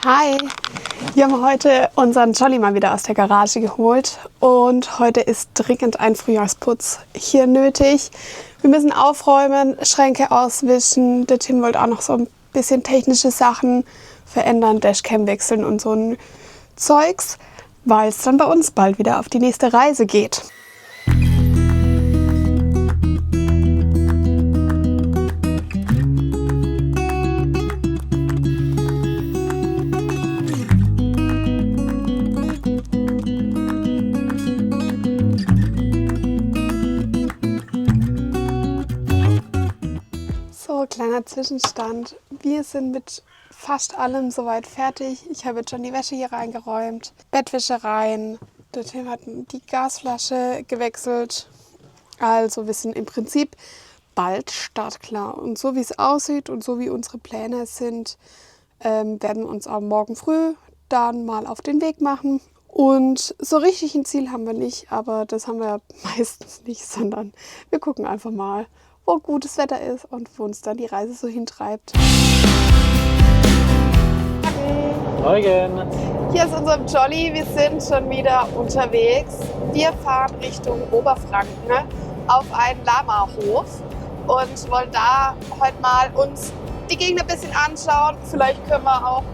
Hi, wir haben heute unseren Jolly mal wieder aus der Garage geholt und heute ist dringend ein Frühjahrsputz hier nötig. Wir müssen aufräumen, Schränke auswischen, der Tim wollte auch noch so ein bisschen technische Sachen verändern, Dashcam wechseln und so ein Zeugs, weil es dann bei uns bald wieder auf die nächste Reise geht. So, kleiner Zwischenstand. Wir sind mit fast allem soweit fertig. Ich habe jetzt schon die Wäsche hier reingeräumt, Bettwäsche rein. Der Tim hat die Gasflasche gewechselt. Also wir sind im Prinzip bald startklar. Und so wie es aussieht und so wie unsere Pläne sind, werden wir uns auch morgen früh dann mal auf den Weg machen. Und so richtig ein Ziel haben wir nicht, aber das haben wir meistens nicht, sondern wir gucken einfach mal, wo gutes Wetter ist und wo uns dann die Reise so hintreibt. Morgen! Hier ist unser Jolly, wir sind schon wieder unterwegs. Wir fahren Richtung Oberfranken auf einen Lama-Hof und wollen da heute mal uns die Gegend ein bisschen anschauen. Vielleicht können wir auch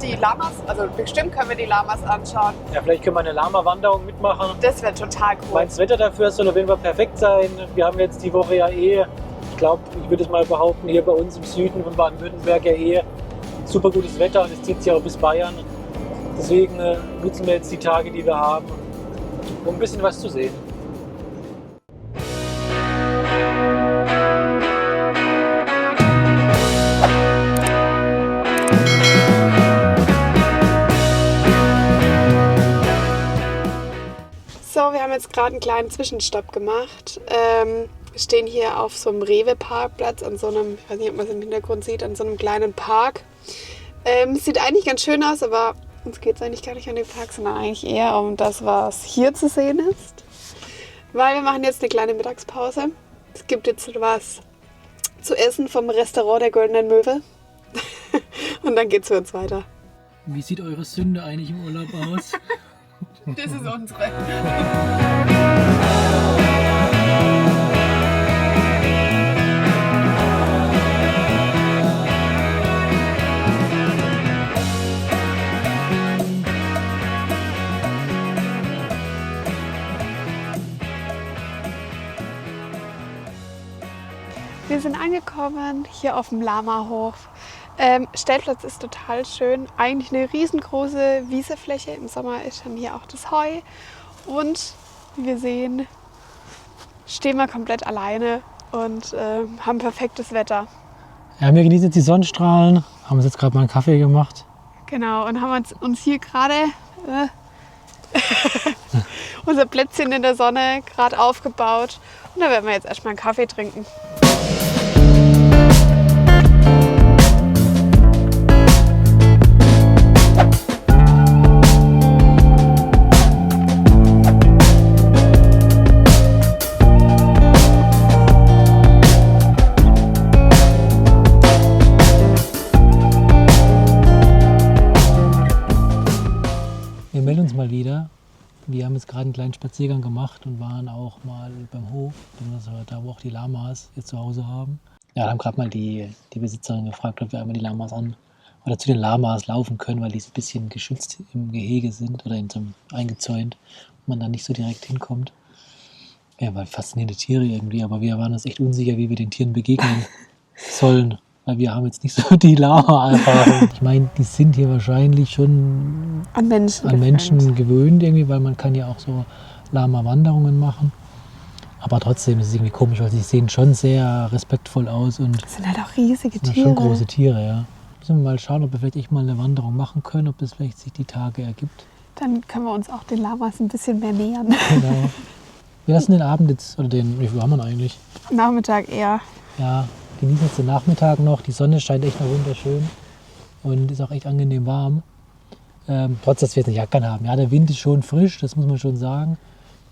die Lamas, also bestimmt können wir die Lamas anschauen. Ja, vielleicht können wir eine Lama-Wanderung mitmachen. Das wäre total cool. Das Wetter dafür soll auf jeden Fall perfekt sein. Wir haben jetzt die Woche ja ich glaube, ich würde es mal behaupten, hier bei uns im Süden von Baden-Württemberg super gutes Wetter und es zieht sich auch bis Bayern. Deswegen nutzen wir jetzt die Tage, die wir haben, um ein bisschen was zu sehen. So, wir haben jetzt gerade einen kleinen Zwischenstopp gemacht. Wir stehen hier auf so einem Rewe-Parkplatz an so einem, ich weiß nicht, ob man es im Hintergrund sieht, an so einem kleinen Park. Sieht eigentlich ganz schön aus, aber uns geht es eigentlich gar nicht an den Park, sondern eigentlich eher um das, was hier zu sehen ist. Weil wir machen jetzt eine kleine Mittagspause. Es gibt jetzt was zu essen vom Restaurant der Goldenen Möwe. Und dann geht's für uns weiter. Wie sieht eure Sünde eigentlich im Urlaub aus? Das ist unsere. Wir sind angekommen hier auf dem Lama-Hof. Stellplatz ist total schön. Eigentlich eine riesengroße Wiesefläche. Im Sommer ist dann hier auch das Heu. Und wie wir sehen, stehen wir komplett alleine und haben perfektes Wetter. Ja, wir genießen jetzt die Sonnenstrahlen, haben uns jetzt gerade mal einen Kaffee gemacht. Genau, und haben uns hier gerade unser Plätzchen in der Sonne gerade aufgebaut. Und da werden wir jetzt erstmal einen Kaffee trinken. Wir melden uns mal wieder. Wir haben jetzt gerade einen kleinen Spaziergang gemacht und waren auch mal beim Hof, da wo auch die Lamas jetzt zu Hause haben. Ja, wir haben gerade mal die Besitzerin gefragt, ob wir einmal die Lamas oder zu den Lamas laufen können, weil die ein bisschen geschützt im Gehege sind oder eingezäunt und man da nicht so direkt hinkommt. Ja, weil faszinierende Tiere irgendwie, aber wir waren uns echt unsicher, wie wir den Tieren begegnen sollen. Weil wir haben jetzt nicht so die Lama-Erfahrung. Ich meine, die sind hier wahrscheinlich schon An Menschen gewöhnt irgendwie, weil man kann ja auch so Lama-Wanderungen machen. Aber trotzdem ist es irgendwie komisch, weil sie sehen schon sehr respektvoll aus. Und das sind halt auch riesige sind Tiere. Schon große Tiere, ja. Müssen wir mal schauen, ob wir vielleicht echt mal eine Wanderung machen können, ob das vielleicht sich die Tage ergibt. Dann können wir uns auch den Lamas ein bisschen mehr nähern. Genau. Wir lassen den Abend jetzt, wie viel haben wir eigentlich? Nachmittag eher. Ja, genießen jetzt den Nachmittag noch. Die Sonne scheint echt noch wunderschön und ist auch echt angenehm warm. Trotz, dass wir jetzt eine Jacke haben. Ja, der Wind ist schon frisch, das muss man schon sagen.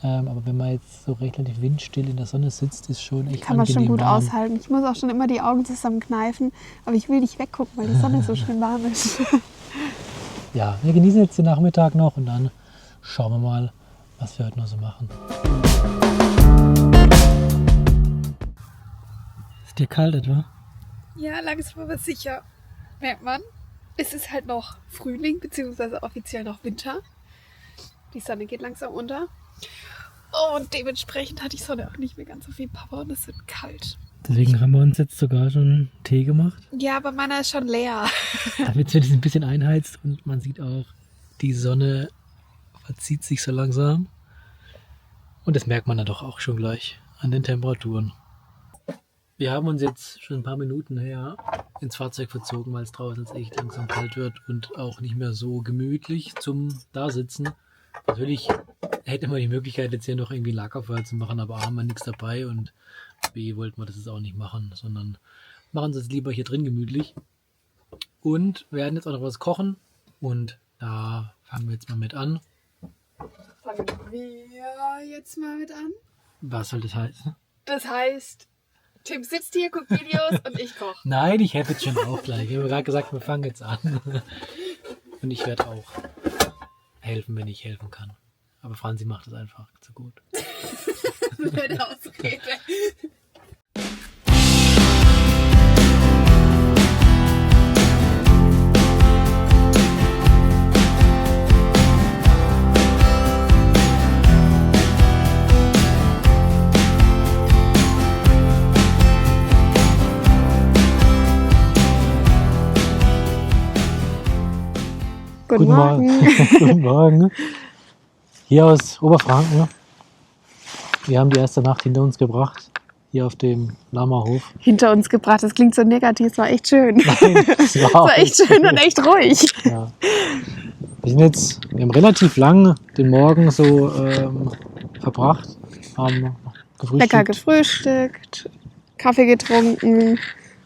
Aber wenn man jetzt so relativ windstill in der Sonne sitzt, ist schon echt kann man schon gut warm. aushalten. Ich muss auch schon immer die Augen zusammenkneifen, aber ich will nicht weggucken, weil die Sonne so schön warm ist. Ja, wir genießen jetzt den Nachmittag noch und dann schauen wir mal, was wir heute noch so machen. Ist dir kalt etwa? Ja, langsam aber sicher. Merkt man. Es ist halt noch Frühling, beziehungsweise offiziell noch Winter. Die Sonne geht langsam unter. Und dementsprechend hat die Sonne auch nicht mehr ganz so viel Power und es wird kalt. Deswegen haben wir uns jetzt sogar schon Tee gemacht, Ja, aber meiner ist schon leer. damit es ein bisschen einheizt und man sieht auch, die Sonne verzieht sich so langsam. Und das merkt man dann doch auch schon gleich an den Temperaturen. Wir haben uns jetzt schon ein paar Minuten her ins Fahrzeug verzogen, weil es draußen jetzt echt langsam kalt wird und auch nicht mehr so gemütlich zum Dasitzen. Natürlich hätte man die Möglichkeit, jetzt hier noch irgendwie ein Lagerfeuer zu machen, aber A, haben wir nichts dabei und B, wollten wir das jetzt auch nicht machen, sondern machen es jetzt lieber hier drin gemütlich. Und werden jetzt auch noch was kochen und da fangen wir jetzt mal mit an. Fangen wir jetzt mal mit an. Was soll das heißen? Das heißt, Tim sitzt hier, guckt Videos und ich koche. Nein, ich helfe jetzt schon auch gleich. Ich habe gerade gesagt, wir fangen jetzt an. Und ich werde auch helfen, wenn ich helfen kann. Aber Franzi macht das einfach zu gut. Mit Ausrede. Guten Morgen. Guten Morgen. Hier aus Oberfranken. Wir haben die erste Nacht hinter uns gebracht. Hier auf dem Lama-Hof. Hinter uns gebracht, das klingt so negativ, es war echt schön. Nein, das Es war echt schön und echt ruhig. Ja. Wir haben relativ lang den Morgen so verbracht. Haben gefrühstückt. Lecker gefrühstückt, Kaffee getrunken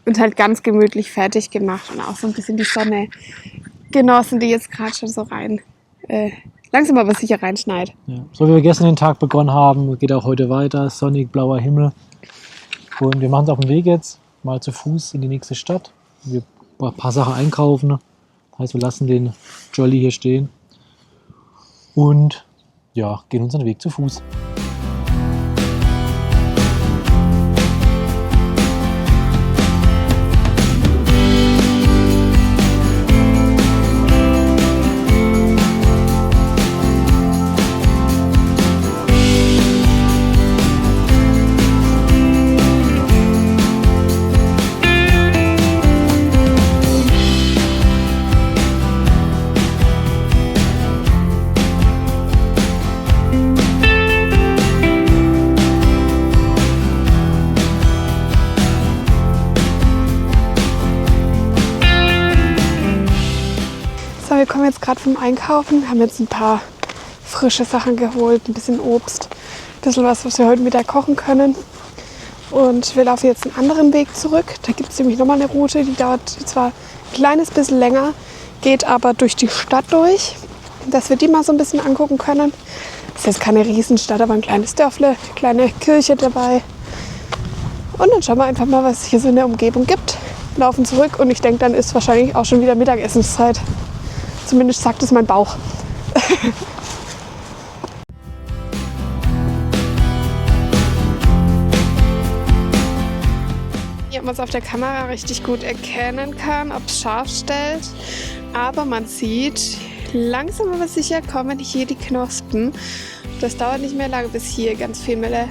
und halt ganz gemütlich fertig gemacht und auch so ein bisschen die Sonne genossen, die jetzt gerade schon so rein, langsam aber sicher reinschneit. Ja. So wie wir gestern den Tag begonnen haben, geht auch heute weiter. Sonnig, blauer Himmel. Und wir machen es auf dem Weg jetzt mal zu Fuß in die nächste Stadt. Wir ein paar Sachen einkaufen. Das heißt, wir lassen den Jolly hier stehen. Und ja, gehen unseren Weg zu Fuß. So, wir kommen jetzt gerade vom Einkaufen, haben jetzt ein paar frische Sachen geholt, ein bisschen Obst, ein bisschen was wir heute Mittag kochen können. Und wir laufen jetzt einen anderen Weg zurück. Da gibt es nämlich nochmal eine Route, die dauert zwar ein kleines bisschen länger, geht aber durch die Stadt durch, dass wir die mal so ein bisschen angucken können. Das ist jetzt keine Riesenstadt, aber ein kleines Dörfle, eine kleine Kirche dabei. Und dann schauen wir einfach mal, was es hier so in der Umgebung gibt. Laufen zurück und ich denke, dann ist wahrscheinlich auch schon wieder Mittagessenszeit. Zumindest sagt es mein Bauch. Hier man es auf der Kamera richtig gut erkennen kann, ob es scharf stellt. Aber man sieht, langsam aber sicher kommen hier die Knospen. Das dauert nicht mehr lange, bis hier ganz viele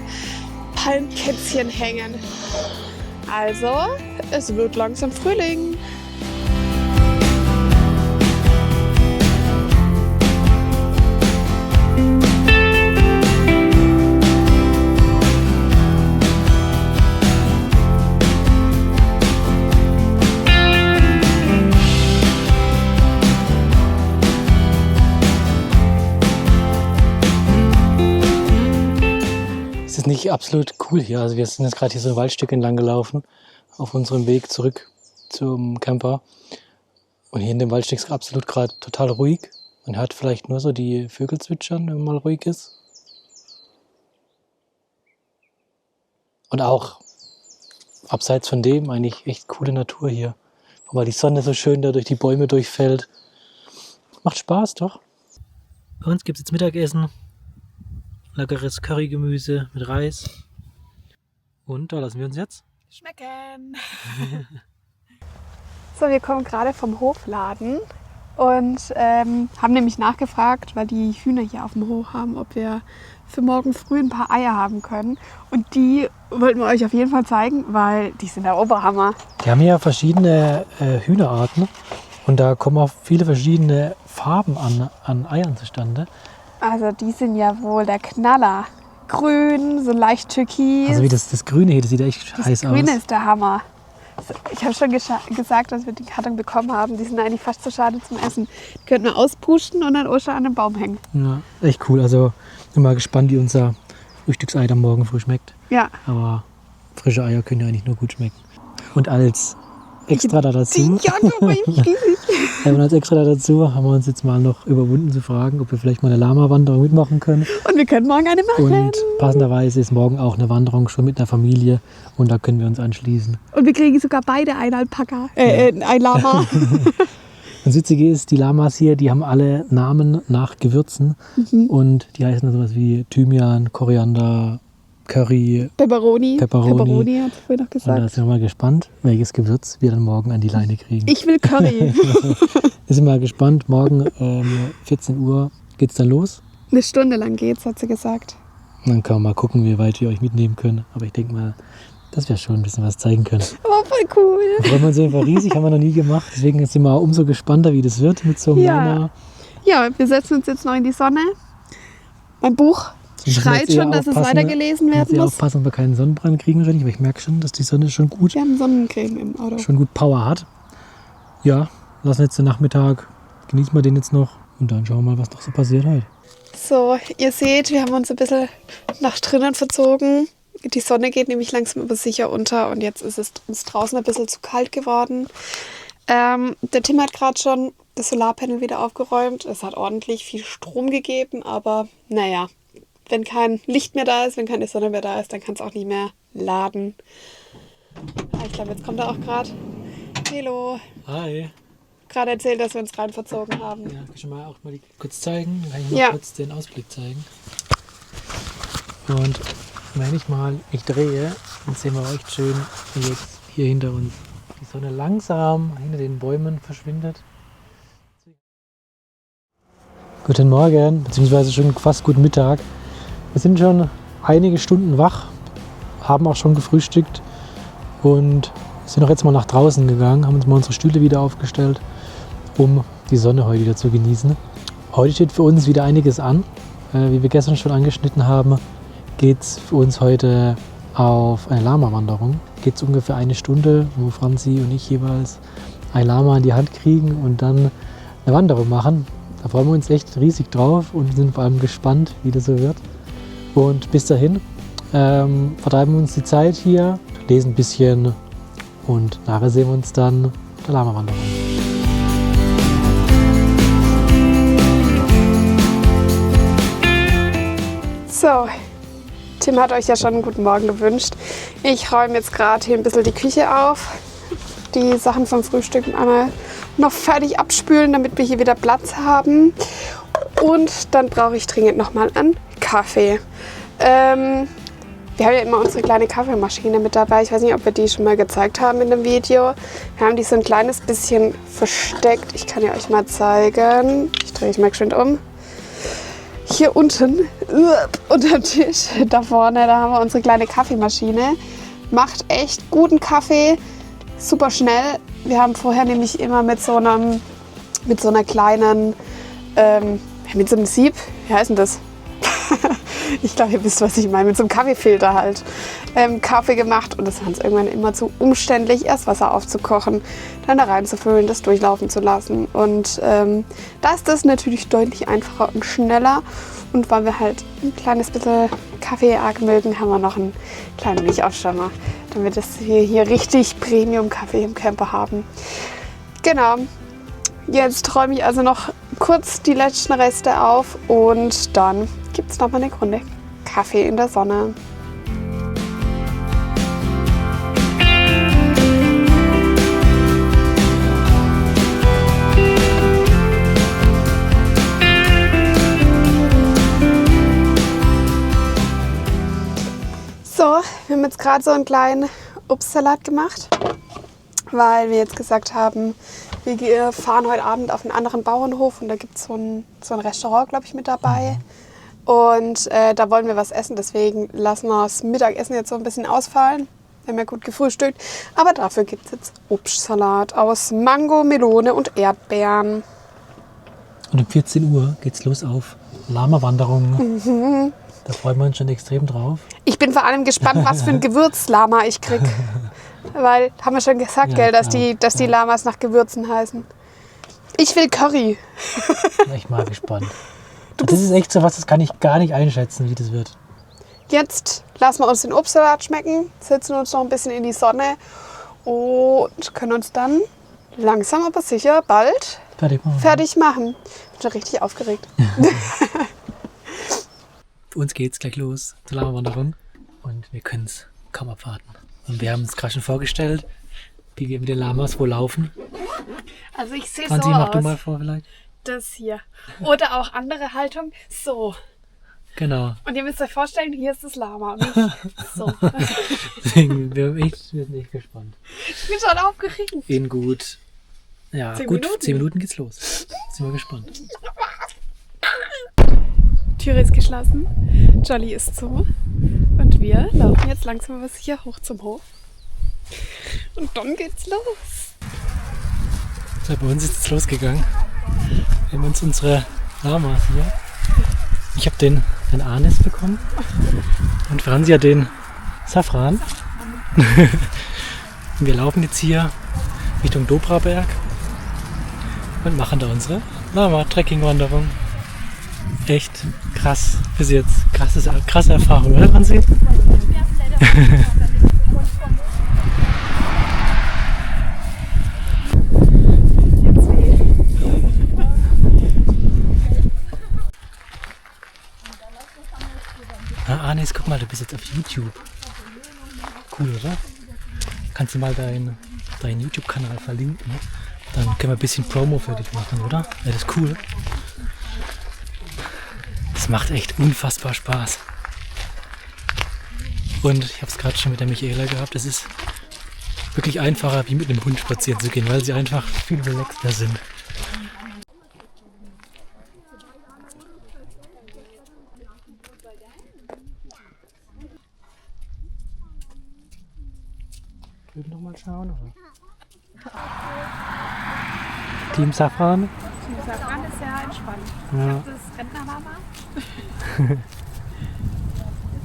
Palmkätzchen hängen. Also, es wird langsam Frühling. Ist das nicht absolut cool hier? Also wir sind jetzt gerade hier so ein Waldstück entlang gelaufen, auf unserem Weg zurück zum Camper. Und hier in dem Waldstück ist absolut gerade total ruhig. Man hört vielleicht nur so die Vögel zwitschern, wenn man mal ruhig ist. Und auch abseits von dem eigentlich echt coole Natur hier. Weil die Sonne so schön da durch die Bäume durchfällt. Macht Spaß, doch. Bei uns gibt es jetzt Mittagessen. Leckeres Currygemüse mit Reis. Und da lassen wir uns jetzt schmecken. So, wir kommen gerade vom Hofladen und haben nämlich nachgefragt, weil die Hühner hier auf dem Hof haben, ob wir für morgen früh ein paar Eier haben können. Und die wollten wir euch auf jeden Fall zeigen, weil die sind der Oberhammer. Wir haben hier verschiedene Hühnerarten und da kommen auch viele verschiedene Farben an Eiern zustande. Also die sind ja wohl der Knaller. Grün, so leicht türkis. Also wie das Grüne hier, das sieht echt heiß aus. Das Grüne ist der Hammer. Ich habe schon gesagt, dass wir die Karton bekommen haben. Die sind eigentlich fast zu schade zum Essen. Die könnten wir auspusten und dann Ostern an den Baum hängen. Ja, echt cool. Also bin mal gespannt, wie unser Frühstücksei am Morgen früh schmeckt. Ja. Aber frische Eier können ja eigentlich nur gut schmecken. Und als extra dazu, Ja, du bist riesig. und als extra dazu haben wir uns jetzt mal noch überwunden zu fragen, ob wir vielleicht mal eine Lama-Wanderung mitmachen können. Und wir können morgen eine machen. Und passenderweise ist morgen auch eine Wanderung schon mit einer Familie und da können wir uns anschließen. Und wir kriegen sogar beide ein Alpaka, ein Lama. Und das Witzige ist, die Lamas hier, die haben alle Namen nach Gewürzen und die heißen dann sowas wie Thymian, Koriander, Curry, Pepperoni. Pepperoni hat ich vorhin noch und da gesagt. sind wir mal gespannt, welches Gewürz wir dann morgen an die Leine kriegen. Ich will Curry. Wir sind mal gespannt, morgen 14 Uhr geht's dann los. Eine Stunde lang geht's, hat sie gesagt. Und dann kann man mal gucken, wie weit wir euch mitnehmen können. Aber ich denke mal, dass wir schon ein bisschen was zeigen können. Oh, voll cool. Da freuen wir uns einfach riesig, haben wir noch nie gemacht. Deswegen sind wir umso gespannter, wie das wird mit so einem Lama. Ja, wir setzen uns jetzt noch in die Sonne. Mein Buch schreit schon, dass es weitergelesen werden muss. Aufpassen, ob wir keinen Sonnenbrand kriegen wahrscheinlich, aber ich merke schon, dass die Sonne schon gut Sonnencreme im Auto. schon gut Power hat. Ja, lassen jetzt den Nachmittag, genießen wir den jetzt noch und dann schauen wir mal, was noch so passiert heute. So, ihr seht, wir haben uns ein bisschen nach drinnen verzogen. Die Sonne geht nämlich langsam aber sicher unter und jetzt ist es uns draußen ein bisschen zu kalt geworden. Der Tim hat gerade schon das Solarpanel wieder aufgeräumt. Es hat ordentlich viel Strom gegeben, aber naja, wenn kein Licht mehr da ist, wenn keine Sonne mehr da ist, dann kann es auch nicht mehr laden. Ich glaube, jetzt kommt er auch gerade. Hello. Hi. Gerade erzählt, dass wir uns rein verzogen haben. Ja, kannst du mal auch mal kurz zeigen? Dann kann ich mal kurz den Ausblick zeigen. Und wenn ich mal drehe, dann sehen wir echt schön, wie jetzt hier hinter uns die Sonne langsam hinter den Bäumen verschwindet. Guten Morgen, beziehungsweise schon fast guten Mittag. Wir sind schon einige Stunden wach, haben auch schon gefrühstückt und sind auch jetzt mal nach draußen gegangen, haben uns mal unsere Stühle wieder aufgestellt, um die Sonne heute wieder zu genießen. Heute steht für uns wieder einiges an. Wie wir gestern schon angeschnitten haben, geht es für uns heute auf eine Lama-Wanderung. Geht es ungefähr eine Stunde, wo Franzi und ich jeweils ein Lama in die Hand kriegen und dann eine Wanderung machen. Da freuen wir uns echt riesig drauf und sind vor allem gespannt, wie das so wird. Und bis dahin vertreiben wir uns die Zeit hier, lesen ein bisschen und nachher sehen wir uns dann auf der Lama-Wanderung. So, Tim hat euch ja schon einen guten Morgen gewünscht. Ich räume jetzt gerade hier ein bisschen die Küche auf. Die Sachen vom Frühstück einmal noch fertig abspülen, damit wir hier wieder Platz haben. Und dann brauche ich dringend nochmal einen Kaffee. Wir haben ja immer unsere kleine Kaffeemaschine mit dabei. Ich weiß nicht, ob wir die schon mal gezeigt haben in dem Video. Wir haben die so ein kleines bisschen versteckt. Ich kann ja euch mal zeigen. Ich drehe mich mal geschwind um. Hier unten, unter dem Tisch, da vorne, da haben wir unsere kleine Kaffeemaschine. Macht echt guten Kaffee, super schnell. Wir haben vorher nämlich immer mit so einer kleinen, mit so einem Sieb, wie heißt denn das? Ich glaube, ihr wisst, was ich meine, mit so einem Kaffeefilter halt Kaffee gemacht und das war uns irgendwann immer zu umständlich, erst Wasser aufzukochen, dann da reinzufüllen, das durchlaufen zu lassen und da ist das natürlich deutlich einfacher und schneller und weil wir halt ein kleines bisschen Kaffee arg mögen, haben wir noch einen kleinen Milchaufschäumer, damit wir hier richtig Premium-Kaffee im Camper haben. Genau, jetzt räume ich also noch kurz die letzten Reste auf und dann gibt es noch mal eine Runde Kaffee in der Sonne. haben jetzt gerade so einen kleinen Obstsalat gemacht, weil wir jetzt gesagt haben, wir fahren heute Abend auf einen anderen Bauernhof und da gibt es so ein Restaurant, glaube ich, mit dabei. Und da wollen wir was essen, deswegen lassen wir das Mittagessen jetzt so ein bisschen ausfallen. Wir haben ja gut gefrühstückt, aber dafür gibt es jetzt Obstsalat aus Mango, Melone und Erdbeeren. Und um 14 Uhr geht's los auf Lama-Wanderung. Da freuen wir uns schon extrem drauf. Ich bin vor allem gespannt, was für ein Gewürzlama ich krieg. Weil, haben wir schon gesagt, Ja, gell, dass die Lamas nach Gewürzen heißen. Ich will Curry. Ja, ich mal gespannt. Das ist echt so was, das kann ich gar nicht einschätzen, wie das wird. Jetzt lassen wir uns den Obstsalat schmecken, setzen uns noch ein bisschen in die Sonne und können uns dann langsam aber sicher bald fertig machen. Ich bin schon richtig aufgeregt. Für uns geht's gleich los zur Lama-Wanderung und wir können es kaum abwarten. Und wir haben uns gerade schon vorgestellt, wie wir mit den Lamas wohl laufen. Also ich sehe Franzi, mach du mal vor vielleicht. Das hier. Oder auch andere Haltung. So. Genau. Und ihr müsst euch vorstellen, hier ist das Lama. Und ich so. Deswegen, wir sind echt gespannt. Ich bin schon aufgeregt. In gut, ja, 10 Minuten geht's los. Sind wir gespannt. Tür ist geschlossen. Jolly ist zu. Und wir laufen jetzt langsam bis hier hoch zum Hof. Und dann geht's los. So, bei uns ist es losgegangen. Wir haben uns unsere Lamas hier. Ich habe den Anis bekommen und Franzi hat den Safran. Wir laufen jetzt hier Richtung Dobraberg und machen da unsere Lama-Trekking-Wanderung. Echt krass bis jetzt. Krasse Erfahrung, oder Franzi? Anis, guck mal, du bist jetzt auf YouTube. Cool, oder? Kannst du mal deinen YouTube-Kanal verlinken? Dann können wir ein bisschen Promo für dich machen, oder? Wäre das cool? Das macht echt unfassbar Spaß. Und ich habe es gerade schon mit der Michaela gehabt, es ist wirklich einfacher, wie mit einem Hund spazieren zu gehen, weil sie einfach viel relaxter sind. Drüben nochmal schauen, oder? Team Safran? Team Safran ist sehr entspannt. Ja. Das Rentnerlama?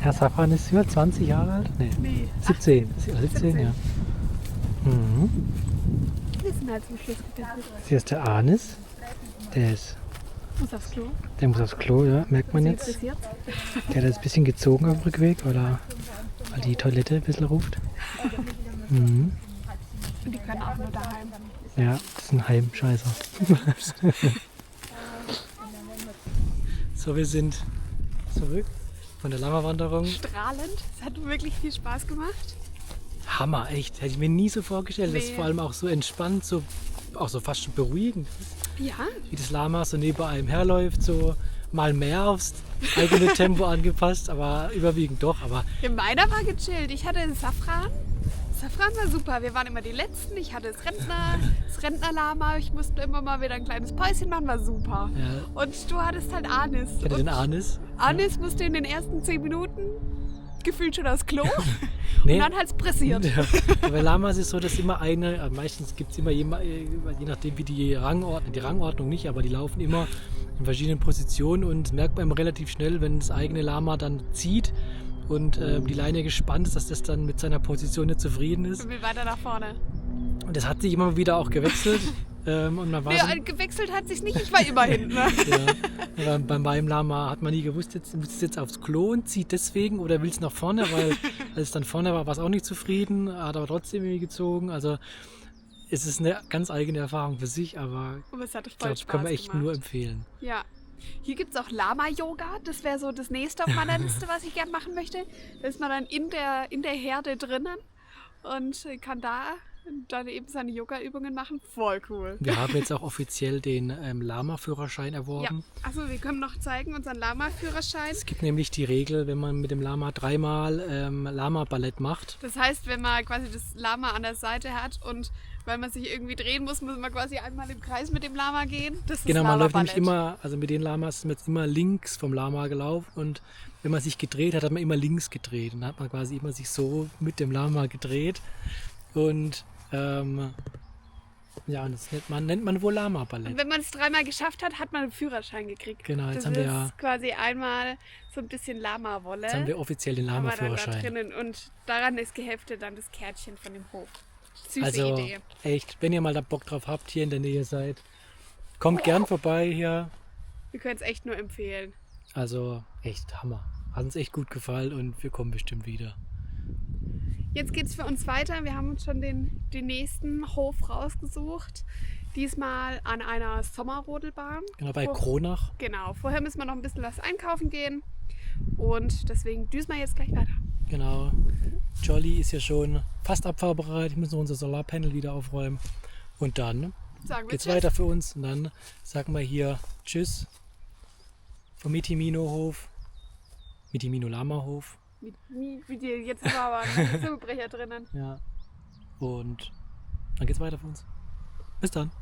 Herr Safran ist über 20 Jahre alt? Nee. 17. 17, ja. Mhm. Wir sind halt zum Schluss gedacht. Hier ist der Anis. Der muss aufs Klo, ja, merkt man jetzt. Der hat jetzt ein bisschen gezogen auf dem Rückweg, weil die Toilette ein bisschen ruft. Mhm. Und die können auch nur daheim. Ja, das ist ein Heimscheißer. So, wir sind zurück von der Lama-Wanderung. Strahlend. Es hat wirklich viel Spaß gemacht. Hammer, echt. Hätte ich mir nie so vorgestellt. Nee. Das ist vor allem auch so entspannt, auch so fast schon beruhigend. Ja. Wie das Lama so neben einem herläuft, so mal mehr aufs eigene Tempo angepasst, aber überwiegend doch. Aber Ja, meiner war gechillt. Ich hatte den Safran. Safran war super. Wir waren immer die Letzten. Ich hatte das Rentnerlama. Ich musste immer mal wieder ein kleines Päuschen machen. War super. ja, Und du hattest halt Anis. ich hatte den Anis. Anis musste in den ersten 10 Minuten gefühlt schon aufs Klo Nee. und dann halt pressiert. Ja. Bei Lamas ist es so, dass immer meistens gibt es immer je nachdem wie die Rangordnung nicht, aber die laufen immer in verschiedenen Positionen und das merkt man immer relativ schnell, wenn das eigene Lama dann zieht und die Leine gespannt ist, dass das dann mit seiner Position nicht zufrieden ist. Und wir weiter nach vorne. Und das hat sich immer wieder auch gewechselt. Und man war Nee, gewechselt hat sich's nicht, ich war immer hinten. Ne? ja, bei meinem Lama hat man nie gewusst, muss es jetzt aufs Klo und zieht deswegen oder will es nach vorne, weil als es dann vorne war, war es auch nicht zufrieden, hat aber trotzdem irgendwie gezogen. Also es ist eine ganz eigene Erfahrung für sich, aber Aber es hat ich voll glaube, Spaß kann man echt gemacht. nur empfehlen. Ja. Hier gibt es auch Lama-Yoga. Das wäre so das nächste auf meiner Liste, was ich gerne machen möchte. Da ist man dann in der Herde drinnen und kann da dann eben seine Yoga-Übungen machen. Voll cool. Wir haben jetzt auch offiziell den Lama-Führerschein Ja, erworben. achso, wir können noch zeigen unseren Lama-Führerschein. Es gibt nämlich die Regel, wenn man mit dem Lama 3-mal Lama-Ballett macht. Das heißt, wenn man quasi das Lama an der Seite hat und weil man sich irgendwie drehen muss, muss man quasi einmal im Kreis mit dem Lama gehen. Das ist Genau, man läuft nämlich Lama-Ballett. immer, also mit den Lamas ist man jetzt immer links vom Lama gelaufen und wenn man sich gedreht hat, hat man immer links gedreht und dann hat man quasi immer sich so mit dem Lama gedreht und ja, und das nennt man wohl Und Lama-Ballett. wenn man es 3-mal geschafft hat, hat man einen Führerschein gekriegt. Genau, jetzt das haben wir ist ja- quasi einmal so ein bisschen Lama-Wolle. Jetzt haben wir offiziell den haben wir dann da Lama-Führerschein. drinnen und daran ist geheftet dann das Kärtchen von dem Hof. Süße Also Idee. echt, wenn ihr mal da Bock drauf habt, hier in der Nähe seid, kommt gern vorbei hier. Wir können es echt nur empfehlen. Also echt Hammer. Hat uns echt gut gefallen und wir kommen bestimmt wieder. Jetzt geht es für uns weiter. Wir haben uns schon den nächsten Hof rausgesucht. Diesmal an einer Sommerrodelbahn. Genau, bei Vor- Kronach. Genau, vorher müssen wir noch ein bisschen was einkaufen gehen. Und deswegen düsen wir jetzt gleich weiter. Genau. Jolly ist ja schon fast abfahrbereit. Ich muss noch unser Solarpanel wieder aufräumen. Und dann Sagen wir geht's Tschüss. weiter für uns. Und dann sagen wir hier Tschüss vom Mitimino-Hof. Mitimino-Lama-Hof. Wie dir jetzt war aber ein Zungenbrecher drinnen. Ja. Und dann geht's weiter für uns. Bis dann.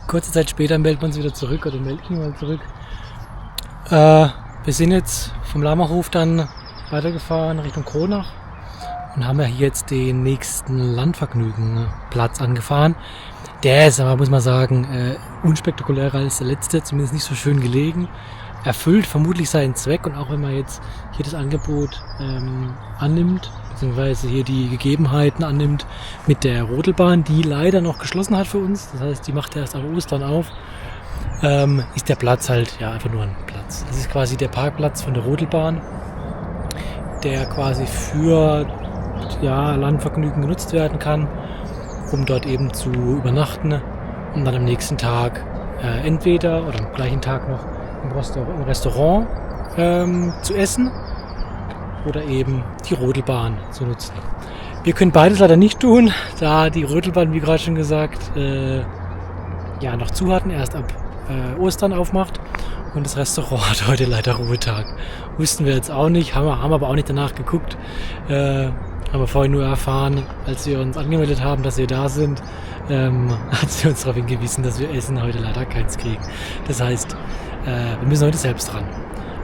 Kurze Zeit später melden wir uns wieder zurück oder melde ich mich mal zurück. Wir sind jetzt vom Lamahof dann weitergefahren Richtung Kronach und haben ja hier jetzt den nächsten Landvergnügenplatz angefahren. Der ist aber, muss man sagen, unspektakulärer als der letzte, zumindest nicht so schön gelegen. Erfüllt vermutlich seinen Zweck und auch wenn man jetzt hier das Angebot annimmt, beziehungsweise hier die Gegebenheiten annimmt mit der Rodelbahn, die leider noch geschlossen hat für uns, das heißt, die macht erst an Ostern auf, ist der Platz halt ja einfach nur ein Platz. Das ist quasi der Parkplatz von der Rodelbahn, der quasi für Landvergnügen genutzt werden kann, um dort eben zu übernachten und dann am nächsten Tag entweder oder am gleichen Tag noch im Restaurant zu essen oder eben die Rodelbahn zu nutzen. Wir können beides leider nicht tun, da die Rodelbahn, wie gerade schon gesagt, noch zu hatten, erst ab Ostern aufmacht und das Restaurant hat heute leider Ruhetag. Wussten wir jetzt auch nicht, haben aber auch nicht danach geguckt. Haben wir vorhin nur erfahren, als wir uns angemeldet haben, dass wir da sind, hat sie uns darauf hingewiesen, dass wir Essen heute leider keins kriegen. Das heißt, wir müssen heute selbst dran.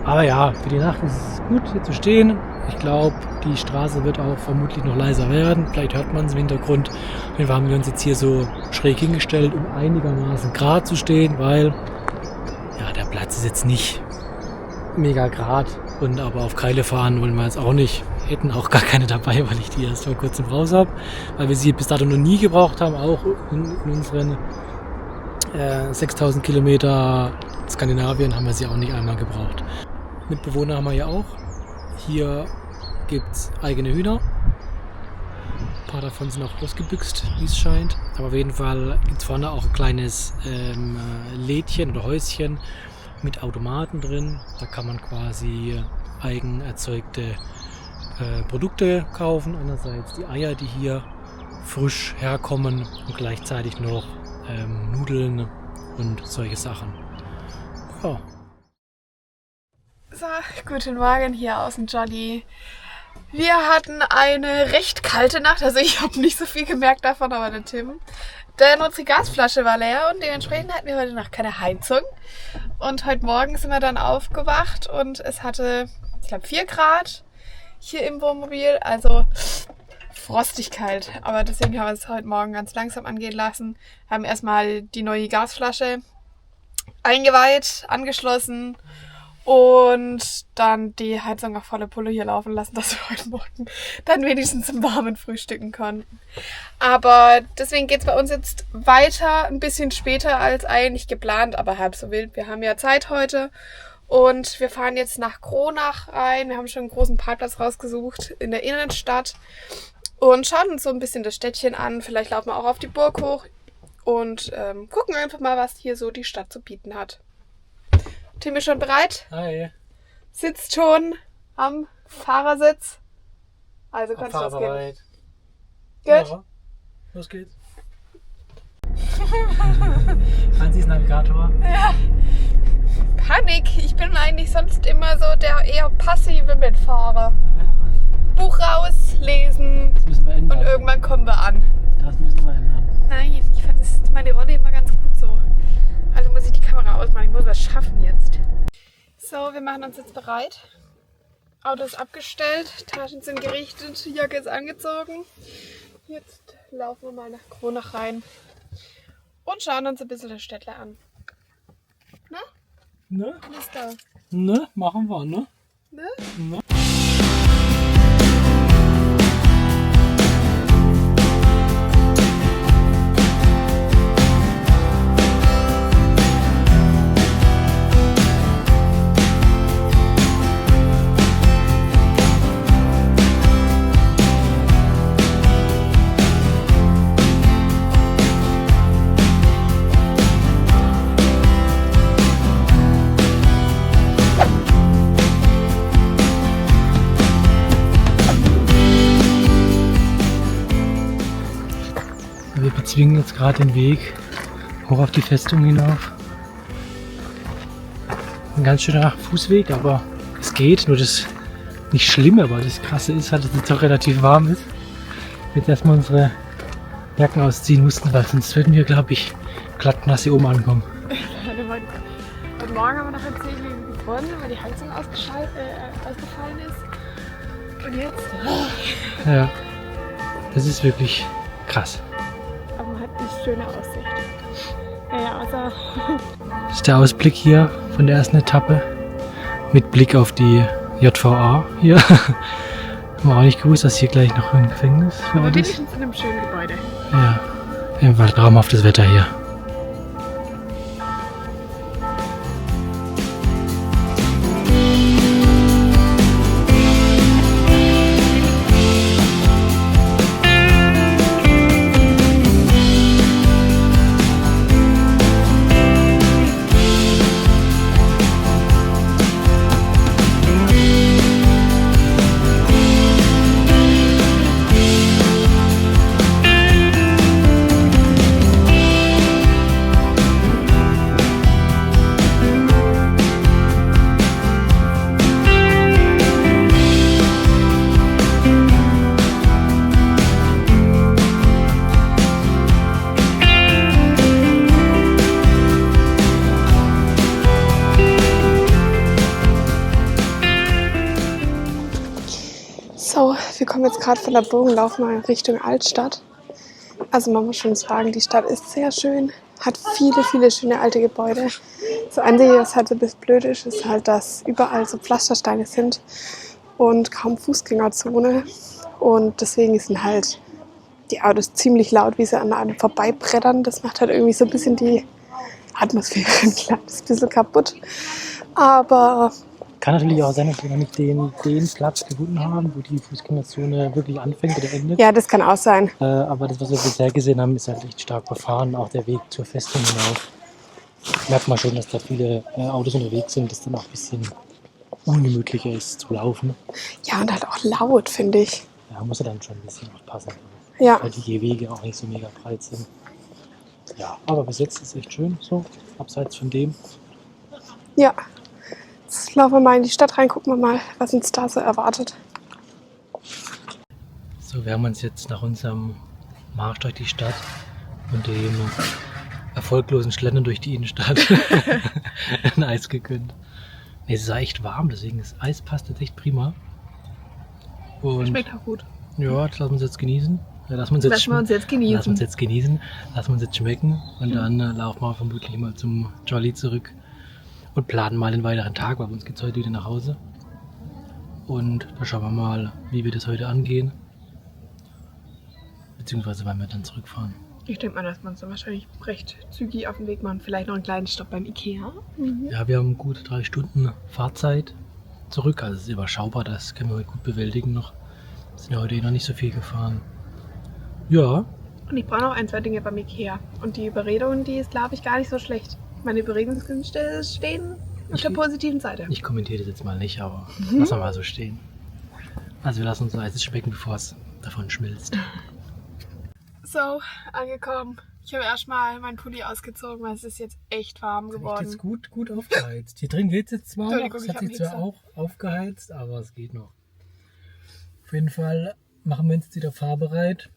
Aber ja, für die Nacht ist es gut, hier zu stehen. Ich glaube, die Straße wird auch vermutlich noch leiser werden. Vielleicht hört man es im Hintergrund. Auf jeden Fall haben wir uns jetzt hier so schräg hingestellt, um einigermaßen gerade zu stehen, weil der Platz ist jetzt nicht mega gerade. Und aber auf Keile fahren wollen wir jetzt auch nicht. Wir hätten auch gar keine dabei, weil ich die erst vor kurzem raus habe. Weil wir sie bis dato noch nie gebraucht haben, auch in unseren 6000 Kilometer Skandinavien haben wir sie auch nicht einmal gebraucht. Mitbewohner haben wir ja auch. Hier gibt es eigene Hühner. Ein paar davon sind auch ausgebüxt, wie es scheint. Aber auf jeden Fall gibt es vorne auch ein kleines Lädchen oder Häuschen mit Automaten drin. Da kann man quasi eigen erzeugte Produkte kaufen. Einerseits die Eier, die hier frisch herkommen und gleichzeitig noch Nudeln und solche Sachen. Ja. So, guten Morgen hier aus dem Jolly. Wir hatten eine recht kalte Nacht, also ich habe nicht so viel gemerkt davon, aber der Tim. Denn unsere Gasflasche war leer und dementsprechend hatten wir heute noch keine Heizung. Und heute Morgen sind wir dann aufgewacht und es hatte, ich glaube, 4 Grad hier im Wohnmobil, also frostig kalt. Aber deswegen haben wir es heute Morgen ganz langsam angehen lassen. Haben erstmal die neue Gasflasche eingeweiht, angeschlossen und dann die Heizung auf volle Pulle hier laufen lassen, dass wir heute Morgen dann wenigstens im Warmen frühstücken konnten. Aber deswegen geht es bei uns jetzt weiter, ein bisschen später als eigentlich geplant, aber halb so wild. Wir haben ja Zeit heute Und wir fahren jetzt nach Kronach rein. Wir haben schon einen großen Parkplatz rausgesucht in der Innenstadt und schauen uns so ein bisschen das Städtchen an. Vielleicht laufen wir auch auf die Burg hoch und gucken einfach mal, was hier so die Stadt zu bieten hat. Tim ist schon bereit? Hi. Sitzt schon am Fahrersitz. Also kannst du losgehen. Fahrbereit. Gut. Ja, los geht's. Franzis Navigator. Ja. Panik. Ich bin eigentlich sonst immer so der eher passive Mitfahrer. Buch raus, lesen Das müssen wir ändern. und irgendwann kommen wir an. Das müssen wir ändern. Nein, ich fand meine Rolle immer ganz gut so. Also muss ich die Kamera ausmachen. Ich muss was schaffen jetzt. So, wir machen uns jetzt bereit. Auto ist abgestellt, Taschen sind gerichtet, Jacke ist angezogen. Jetzt laufen wir mal nach Kronach rein und schauen uns ein bisschen das Städtle an. Na? Ne? Was ist da? Ne? Machen wir, ne? Ne? Ne? Wir bezwingen jetzt gerade den Weg hoch auf die Festung hinauf. Ein ganz schöner Fußweg, aber es geht. Nur das nicht schlimm, aber das Krasse ist halt, dass es jetzt auch relativ warm ist. Jetzt erstmal unsere Jacken ausziehen mussten, weil sonst würden wir, glaube ich, glatt nass hier oben ankommen. Heute Morgen haben wir noch erzählt, wie wir gefroren sind, weil die Heizung ausgefallen ist. Und jetzt? Ja, das ist wirklich krass. Aber man hat eine schöne Aussicht. Ja, außer Das ist der Ausblick hier von der ersten Etappe mit Blick auf die JVA hier. Haben wir auch nicht gewusst, dass hier gleich noch ein Gefängnis für aber uns ist. wenigstens in einem schönen Gebäude. Ja, jedenfalls traumhaftes Wetter hier. So, wir kommen jetzt gerade von der Burg und laufen mal in Richtung Altstadt. Also man muss schon sagen, die Stadt ist sehr schön, hat viele, viele schöne alte Gebäude. Das Einzige, was halt so ein bisschen blöd ist, ist halt, dass überall so Pflastersteine sind und kaum Fußgängerzone. Und deswegen sind halt die Autos ziemlich laut, wie sie an einem vorbeibrettern. Das macht halt irgendwie so ein bisschen die Atmosphäre ein kleines bisschen kaputt. Aber Kann natürlich auch sein, dass wir noch nicht den Platz gefunden haben, wo die Fußgängerzone wirklich anfängt oder endet. ja, das kann auch sein. Aber das, was wir bisher gesehen haben, ist halt echt stark befahren. Auch der Weg zur Festung hinauf. Merkt man schon, dass da viele Autos unterwegs sind, dass dann auch ein bisschen ungemütlicher ist zu laufen. Ja, und halt auch laut, finde ich. Ja, muss ja dann schon ein bisschen aufpassen. Ja. Weil die Wege auch nicht so mega breit sind. Ja, aber bis jetzt ist es echt schön so, abseits von dem. Ja. Jetzt laufen wir mal in die Stadt rein, gucken wir mal, was uns da so erwartet. So, wir haben uns jetzt nach unserem Marsch durch die Stadt und dem erfolglosen Schlendern durch die Innenstadt ein Eis gegönnt. Nee, es ist echt warm, deswegen das Eis passt jetzt echt prima. Und Schmeckt auch gut. ja, das lassen wir uns jetzt genießen. Ja, lassen wir uns jetzt genießen, lassen wir uns jetzt schmecken und dann laufen wir vermutlich mal zum Jolly zurück und planen mal den weiteren Tag, weil uns geht es heute wieder nach Hause. Und da schauen wir mal, wie wir das heute angehen. Beziehungsweise wann wir dann zurückfahren. Ich denke mal, dass man es dann wahrscheinlich recht zügig auf den Weg machen. Vielleicht noch einen kleinen Stopp beim Ikea. Ja, wir haben gute 3 Stunden Fahrzeit zurück. Also es ist überschaubar, das können wir heute gut bewältigen noch. Wir sind ja heute noch nicht so viel gefahren. Ja, Und ich brauche noch ein, zwei Dinge beim Ikea. Und die Überredung, die ist, glaube ich, gar nicht so schlecht. Meine Überredungskünste stehen auf der positiven Seite. ich kommentiere das jetzt mal nicht, aber lassen wir mal so stehen. Also wir lassen uns so Eis schmecken, bevor es davon schmilzt. So, angekommen. Ich habe erstmal meinen Pulli ausgezogen, weil es ist jetzt echt warm geworden. Jetzt gut aufgeheizt. Hier drin geht es jetzt zwar noch, Entschuldigung, es ich hat hab sich einen zwar Hickser. auch aufgeheizt, aber es geht noch. Auf jeden Fall machen wir uns jetzt wieder fahrbereit.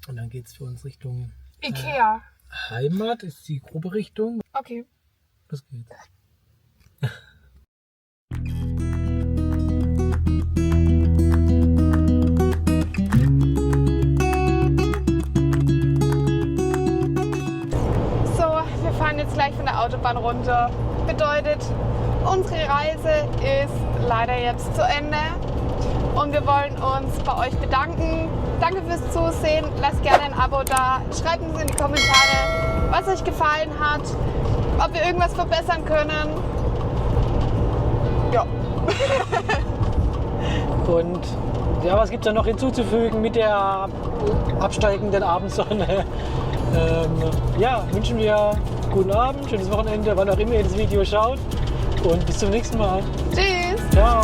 Und dann geht es für uns Richtung Ikea. Heimat, ist die grobe Richtung. Okay. Los geht's. So, wir fahren jetzt gleich von der Autobahn runter. Bedeutet, unsere Reise ist leider jetzt zu Ende. Und wir wollen uns bei euch bedanken. Danke fürs Zusehen. Lasst gerne ein Abo da. Schreibt uns in die Kommentare, was euch gefallen hat. Ob wir irgendwas verbessern können. Ja. Und ja, was gibt es da noch hinzuzufügen mit der absteigenden Abendsonne? Ja, wünschen wir guten Abend, schönes Wochenende, wann auch immer ihr das Video schaut. Und bis zum nächsten Mal. Tschüss. Ciao.